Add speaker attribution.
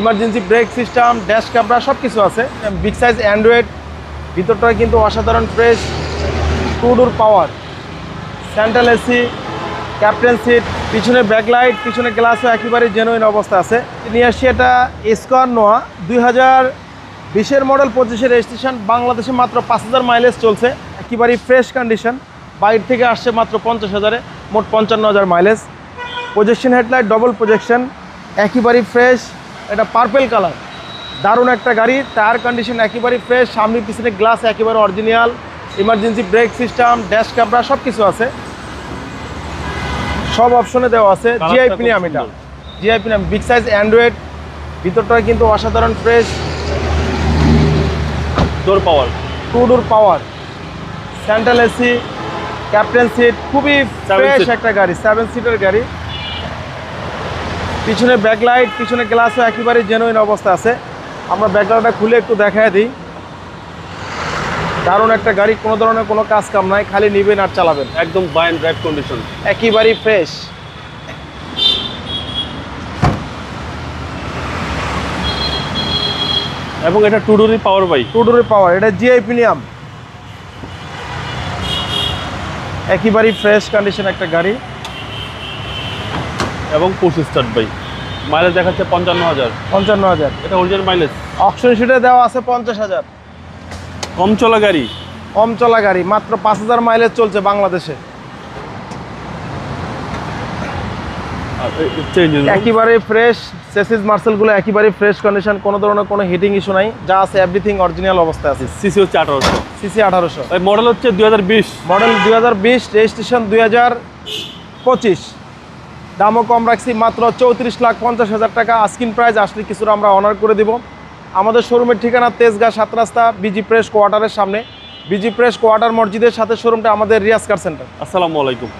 Speaker 1: Emergency brake system, dash camera সব কিছু আছে। বিগ সাইজ অ্যান্ড্রয়েড, ভিতরটা কিন্তু অসাধারণ ফ্রেশ, 2 ডোর পাওয়ার, সেন্ট্রাল এসি, ক্যাপ্টেন সিট, পিছনে ব্যাকলাইট, পিছনে গ্লাসও একেবারে জেনুইন অবস্থা আছে। নিয়ে আসছি এটা স্কোয়ার নোয়া 2020-এর মডেল, 25-এর রেজিস্ট্রেশন, বাংলাদেশে মাত্র 5000 মাইলেজ চলছে, একেবারেই ফ্রেশ কন্ডিশন। বাইরে থেকে আসছে মাত্র 50,000-এ, মোট 55,000 mileage. Projection headlight, double projection, একেবারেই ফ্রেশ। এটা পার্পেল কালার, দারুণ একটা গাড়ি। টায়ার কন্ডিশন একেবারেই ফ্রেশ, সামনে পিছনে গ্লাস একেবারে original. Emergency brake system, dash camera সব কিছু আছে, সব অপশনে দেওয়া আছে। জিআই প্রিমিয়াম, এটা GI premium, big size Android, ভিতরটা কিন্তু অসাধারণ ফ্রেশ,
Speaker 2: ডোর পাওয়ার,
Speaker 1: 2 ডোর পাওয়ার, সেন্ট্রাল এসি, ক্যাপ্টেন সিট, খুবই ফ্রেশ একটা গাড়ি, 7 সিটের গাড়ি। পিছনে ব্যাকলাইট, পিছনে গ্লাসও একেবারে জেনুইন অবস্থা আছে। আমরা ব্যাকলাইটটা খুলে একটু দেখায় দিই। দারুণ একটা গাড়ি, কোনো ধরনের কোনো কাজ কাম নাই, খালি নিবেন আর চালাবেন,
Speaker 2: একদম বাইন ড্রাইভ কন্ডিশন,
Speaker 1: একেবারেই ফ্রেশ।
Speaker 2: এবং এটা 2 ডোরই পাওয়ার বাই,
Speaker 1: 2 ডোরের পাওয়ার, এটা জিআই প্রিমিয়াম, একেবারেই ফ্রেশ কন্ডিশন একটা গাড়ি।
Speaker 2: এবং পুশ স্টার্ট বাই। মাইলেজ দেখাচ্ছে 55,000।
Speaker 1: 55,000,
Speaker 2: এটা অরিজিনাল মাইলেজ।
Speaker 1: অপশন শিটে দেওয়া আছে 50,000।
Speaker 2: কম চলা গাড়ি,
Speaker 1: কম চলা গাড়ি, মাত্র 5000 মাইলেজ চলছে বাংলাদেশে, একেবারে ফ্রেশ। চেসিস মার্সেলগুলো একেবারে ফ্রেশ কন্ডিশন, কোনো ধরনের কোনো হিটিং ইস্যু নাই, যা আছে এভরিথিং অরিজিনাল অবস্থায় আছে।
Speaker 2: সিসি হচ্ছে 1800,
Speaker 1: সিসি 1800,
Speaker 2: মডেল হচ্ছে 2020,
Speaker 1: মডেল 2020, রেজিস্ট্রেশন 2025। দামও কম রাখছি, মাত্র 34,50,000 টাকা আস্কিং প্রাইস। আসলে কিছুটা আমরা অনার করে দিব। আমাদের শোরুমের ঠিকানা তেজগাঁ 7 রাস্তা, বিজি প্রেস কোয়ার্টারের সামনে, বিজি প্রেস কোয়ার্টার মসজিদের সাথে শোরুমটা আমাদের রিয়াজ কার সেন্টার।
Speaker 2: আসসালামু আলাইকুম।